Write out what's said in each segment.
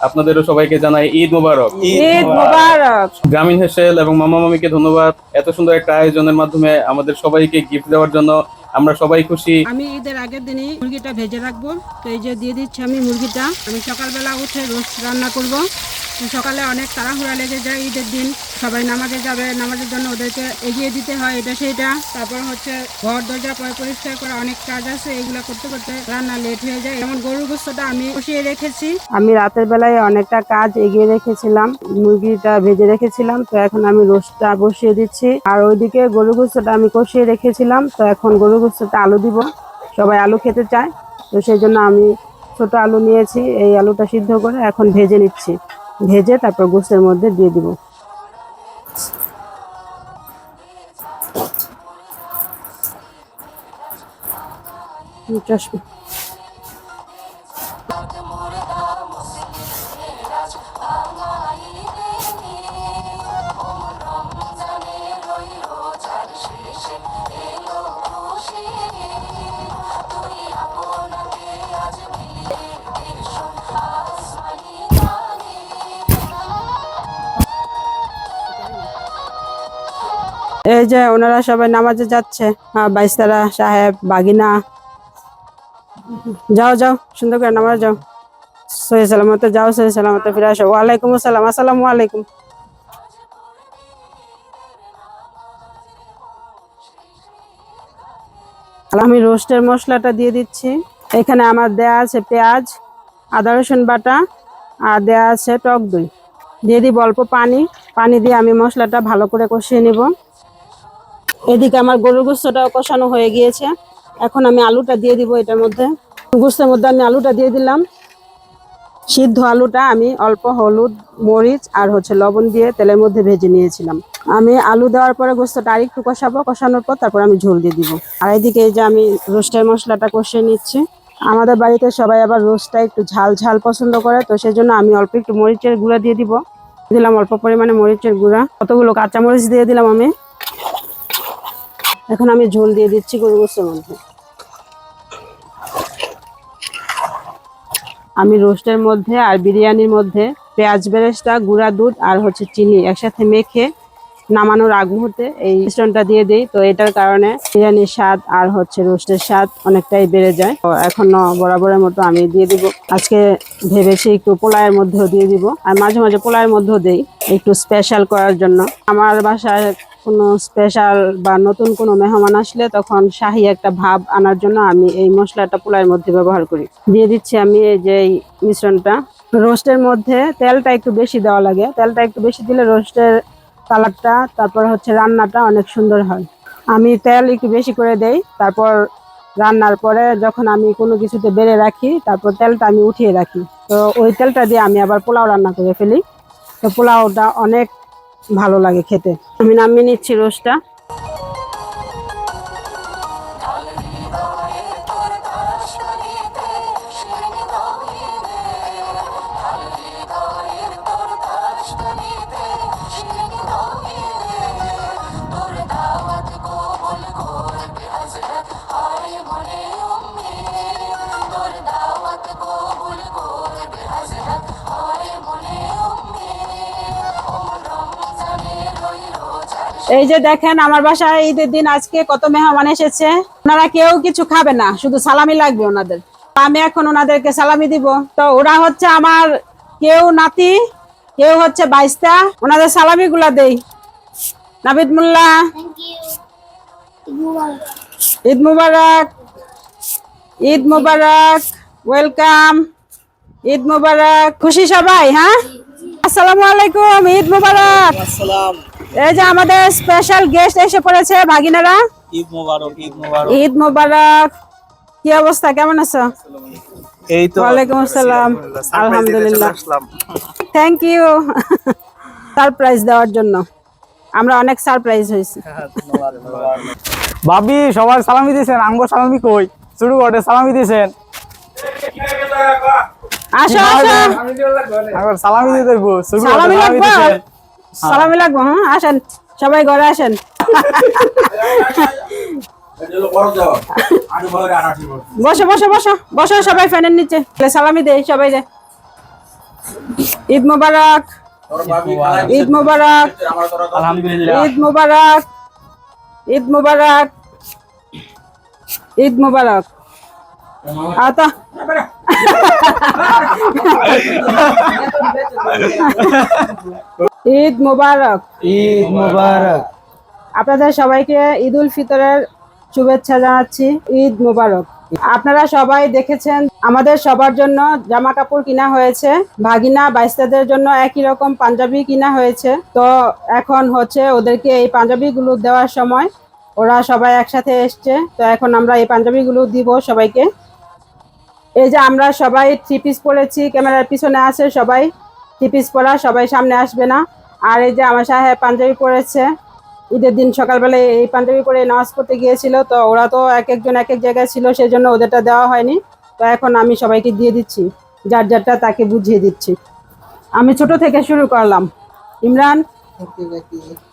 আপনাদেরও সবাইকে জানাই ঈদ মোবারক। ঈদ মোবারক। গ্রামীণ হেসেল এবং মামা মামিকে ধন্যবাদ এত সুন্দর একটা আয়োজনের মাধ্যমে আমাদের সবাইকে গিফট দেওয়ার জন্য। আমরা সবাই খুশি। আমি ঈদের আগের দিনই মুরগিটা ভেজে রাখবো, তো এই যে দিয়ে দিচ্ছি আমি মুরগিটা। আমি সকালবেলা উঠে রোস্ট রান্না করব। সকালে অনেক তাড়াহুড়া লেগে যায়, ঈদের দিন সবাই নামাজে যাবে, নামাজের জন্য ওদেরকে এগিয়ে দিতে হয় এটা সেইটা। তারপর হচ্ছে ঘর দরজা পরিষ্কার করা অনেক কাজ আছে, এগুলো করতে করতে রান্না লেট হয়ে যায়। যেমন গরুর গোশতটা আমি বসিয়ে রেখেছি, আমি রাতের বেলায় অনেকটা কাজ এগিয়ে রেখেছিলাম, মুরগিটা ভেজে রেখেছিলাম, তো এখন আমি রোস্টটা বসিয়ে দিচ্ছি। আর ওইদিকে গরুর গোশতটা আমি কষিয়ে রেখেছিলাম, তো এখন গরুর গোশতটা আলু দিব। সবাই আলু খেতে চায়, তো সেই জন্য আমি ছোট আলু নিয়েছি। এই আলুটা সিদ্ধ করে এখন ভেজে নিচ্ছি, ভেজে তারপর গোশতের মধ্যে দিয়ে দিব। এই যে ওনারা সবাই নামাজে যাচ্ছে, বাইস্তারা সাহেব বাগিনা, যাও যাও সুন্দর করে নামাজ যাও, সহি সালামতে যাও, সহি সালামতে ফিরে আসো। ওয়ালাইকুম আসসালাম, আসসালামু আলাইকুম। আমি রোস্টের মশলাটা দিয়ে দিচ্ছি। এখানে আমার দেয়া আছে পেঁয়াজ, আদা রসুন বাটা, আর দেয়া আছে টক দই। দিয়ে দিব অল্প পানি, পানি দিয়ে আমি মশলাটা ভালো করে কষিয়ে নিব। এদিকে আমার গরুর গোশতটাও কষানো হয়ে গিয়েছে, এখন আমি আলুটা দিয়ে দিব এটার মধ্যে। গোশতের মধ্যে আমি আলুটা দিয়ে দিলাম। সিদ্ধ আলুটা আমি অল্প হলুদ মরিচ আর হচ্ছে লবণ দিয়ে তেলের মধ্যে ভেজে নিয়েছিলাম। আমি আলু দেওয়ার পরে গোশতটা আর একটু কষাবো, কষানোর পর তারপর আমি ঝোল দিয়ে দিব। আর এদিকে এই যে আমি রোস্টের মশলাটা কষিয়ে নিচ্ছি। আমাদের বাড়িতে সবাই আবার রোস্টটা একটু ঝাল ঝাল পছন্দ করে, তো সেই জন্য আমি অল্প একটু মরিচের গুঁড়া দিয়ে দিব। দিলাম অল্প পরিমাণে মরিচের গুঁড়া, কতগুলো কাঁচা মরিচ দিয়ে দিলাম আমি। এখন আমি ঝোল দিয়ে দিচ্ছি গরু গোশতের মধ্যে। আমি রোস্টের মধ্যে আর বিরিয়ানির মধ্যে পেঁয়াজ বেরেস্তা, গুঁড়া দুধ আর হচ্ছে চিনি একসাথে মেখে নামানোর আগ মুহূর্তে এই মিশ্রণটা দিয়ে দিই, তো এটার কারণে বিরিয়ানির স্বাদ আর হচ্ছে রোস্টের স্বাদ অনেকটাই বেড়ে যায়। তো এখন বরাবরের মতো আমি দিয়ে দিব। আজকে ভেবেছি একটু পোলাওয়ের মধ্যেও দিয়ে দিব, আর মাঝে মাঝে পোলাওয়ের মধ্যেও দেই একটু স্পেশাল করার জন্য। আমার বাসায় কোনো স্পেশাল বা নতুন কোনো মেহমান আসলে তখন শাহী একটা ভাব আনার জন্য আমি এই মশলাটা পোলাওয়ের মধ্যে ব্যবহার করি। দিয়ে দিচ্ছি আমি এই যে এই মিশ্রণটা। রোস্টের মধ্যে তেলটা একটু বেশি দেওয়া লাগে, তেলটা একটু বেশি দিলে রোস্টের কালারটা তারপর হচ্ছে রান্নাটা অনেক সুন্দর হয়। আমি তেল একটু বেশি করে দেই, তারপর রান্নার পরে যখন আমি কোনো কিছুতে বেড়ে রাখি তারপর তেলটা আমি উঠিয়ে রাখি, তো ওই তেলটা দিয়ে আমি আবার পোলাও রান্না করে ফেলি, তো পোলাওটা অনেক ভালো লাগে খেতে। আমি নামিয়ে নিচ্ছি রোস্টটা। এই যে দেখেন আমার বাসায় ঈদের দিন আজকে কত মেহমান এসেছে। ওনারা কেউ কিছু খাবে না, শুধু সালামি লাগবে ওনাদের। আমি এখন ওনাদেরকে সালামি দিব। তো ওরা হচ্ছে আমার কেউ নাতি, কেউ হচ্ছে বাইস্তা। ওনাদের সালামি গুলা দেই। নাবিদ মোল্লা, ঈদ মুবারক, ঈদ মুবারক, ওয়েলকাম, ঈদ মুবারক। খুশি সবাই? হ্যাঁ, আসসালামু আলাইকুম, ঈদ মুবারক। এই যে আমাদের স্পেশাল গেস্ট এসে পড়েছে ভাগিনারা। ঈদ মোবারক, ঈদ মোবারক। ঈদ মোবারক। কি অবস্থা, কেমন আছো? এই তো ওয়ালাইকুম আসসালাম, আলহামদুলিল্লাহ। থ্যাংক ইউ সারপ্রাইজ দেওয়ার জন্য, আমরা অনেক সারপ্রাইজ হয়েছি। ভাবি সবাই সালামি দিয়েছেন, আমগো সালামি কই? শুরু করে সালামি দিয়েছেন। আসো আসো, আমগো সালামি দিতে হইব। শুরু করে সালামি সালামি লাগবে, দিয়েছেন। সালামি লাগবে। হ্যাঁ আসেন, সবাই ঘরে আসেন। বসো বসো বসো বসো, সবাই ফ্যানের নিচে। সালামি দেই সবাই রে। ঈদ মোবারক, ঈদ মোবারক, আলহামদুলিল্লাহ। ঈদ মোবারক, ঈদ মোবারক, ঈদ মোবারক। আতা ঈদ মোবারক। ঈদ মোবারক। আপনাদের সবাইকে ঈদ উল ফিতরের শুভেচ্ছা জানাচ্ছি। ঈদ মোবারক। আপনারা সবাই দেখেছেন আমাদের সবার জন্য জামা কাপড় কিনা হয়েছে, ভাগিনা বাইস্তাদের জন্য একই রকম পাঞ্জাবি কিনা হয়েছে। তো এখন হচ্ছে ওদেরকে এই পাঞ্জাবিগুলো দেওয়ার সময়, ওরা সবাই একসাথে এসছে, তো এখন আমরা এই পাঞ্জাবিগুলো দিব সবাইকে। এই যে আমরা সবাই থ্রি পিস পরেছি, ক্যামেরার পিছনে আছে সবাই থ্রি পিস পরা, সবাই সামনে আসবে না। আর এই যে আমার সাহেব পাঞ্জাবি পরেছে, ঈদের দিন সকালবেলায় এই পাঞ্জাবি পরে নামাজ পড়তে গিয়েছিল, তো ওরা তো এক একজন এক এক জায়গায় ছিল, সেই জন্য ওদেরটা দেওয়া হয়নি। তো এখন আমি সবাইকে দিয়ে দিচ্ছি, যার যারটা তাকে বুঝিয়ে দিচ্ছি। আমি ছোট থেকে শুরু করলাম। ইমরান,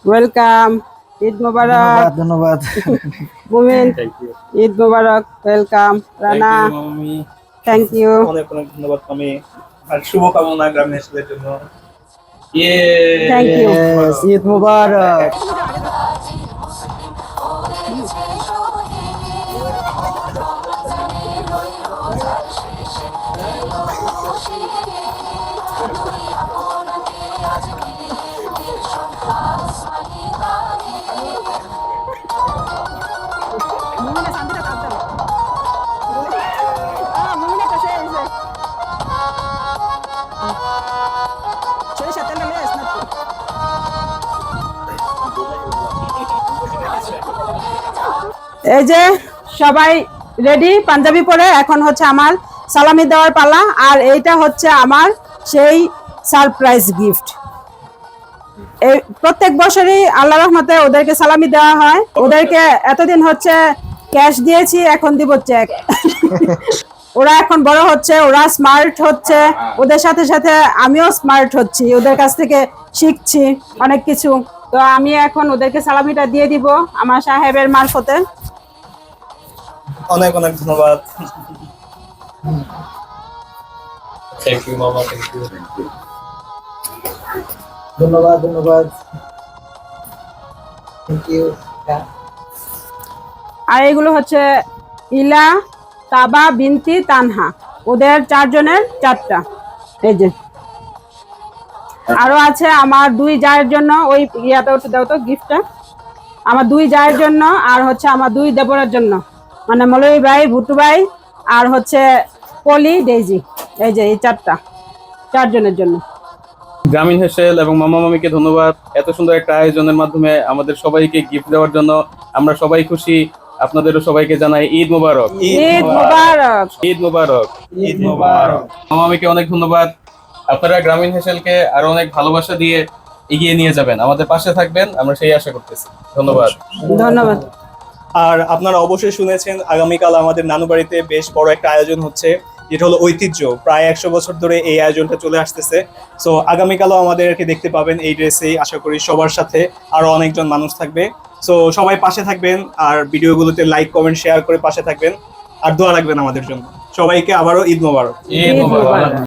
ওয়েলকাম, ঈদ মোবারক। ধন্যবাদ। Mumin, Eid Mubarak, welcome. Rana, thank you. অনেক অনেক ধন্যবাদ আমি আর শুভকামনা গ্রামীণ হেসেলের জন্য। Thank you. ঈদ মোবারক। এই যে সবাই রেডি পাঞ্জাবি পরে, এখন হচ্ছে আমার সালামি দেওয়ার পালা। আর এইটা হচ্ছে আমার সেই সারপ্রাইজ গিফট। এই প্রত্যেক বছরই আল্লাহ রহমতে ওদেরকে সালামি দেওয়া হয়। ওদেরকে এতদিন হচ্ছে ক্যাশ দিয়েছি, এখন দিব চেক। ওরা এখন বড় হচ্ছে, ওরা স্মার্ট হচ্ছে, ওদের সাথে সাথে আমিও স্মার্ট হচ্ছি, ওদের কাছ থেকে শিখছি অনেক কিছু। তো আমি এখন ওদেরকে সালামিটা দিয়ে দিব আমার সাহেবের মারফতে। অনেক অনেক ধন্যবাদ। থ্যাংক ইউ মামা, থ্যাংক ইউ। ধন্যবাদ ধন্যবাদ। Thank you. আর এগুলো হচ্ছে ইলা, তাবা, বিনতি, তানহা, ওদের চারজনের চারটা। এই যে আরো আছে আমার দুই জায়ের জন্য, ওই ইয়াটা ওটা দাও তো, গিফটটা আমার দুই জায়ের জন্য, আর হচ্ছে আমার দুই দেবরের জন্য, মানে মৌলভী ভাই, ভুট্টু ভাই, আর হচ্ছে পলি, ডেইজি। এই যে এই চারজনের জন্য। গ্রামীণ হেসেল এবং মামা মামিকে ধন্যবাদ এত সুন্দর একটা আয়োজনের মাধ্যমে আমাদের সবাইকে গিফট দেওয়ার জন্য। আমরা সবাই খুশি। আপনাদেরও সবাইকে জানাই ঈদ মোবারক। ঈদ মোবারক। ঈদ মোবারক। ঈদ মোবারক। মামা মামিকে অনেক ধন্যবাদ। আপনারা গ্রামীণ হেসেলকে আরো অনেক ভালোবাসা দিয়ে এগিয়ে নিয়ে যাবেন, আমাদের পাশে থাকবেন, আমরা সেই আশা করতেছি। ধন্যবাদ। ধন্যবাদ। আর আপনারা অবশ্যই শুনেছেন আগামীকাল আমাদের নানু বাড়িতে বেশ বড় একটা আয়োজন হচ্ছে, যেটা হলো ঐতিহ্য। প্রায় 100 বছর ধরে এই আয়োজনটা চলে আসতেছে। সো আগামীকালও আমাদেরকে দেখতে পাবেন এই ড্রেসেই। আশা করি সবার সাথে আরো অনেকজন মানুষ থাকবে। সো সবাই পাশে থাকবেন, আর ভিডিওগুলোতে লাইক কমেন্ট শেয়ার করে পাশে থাকবেন, আর দোয়া রাখবেন আমাদের জন্য। সবাইকে আবারও ঈদ মোবারক। ঈদ মোবারক।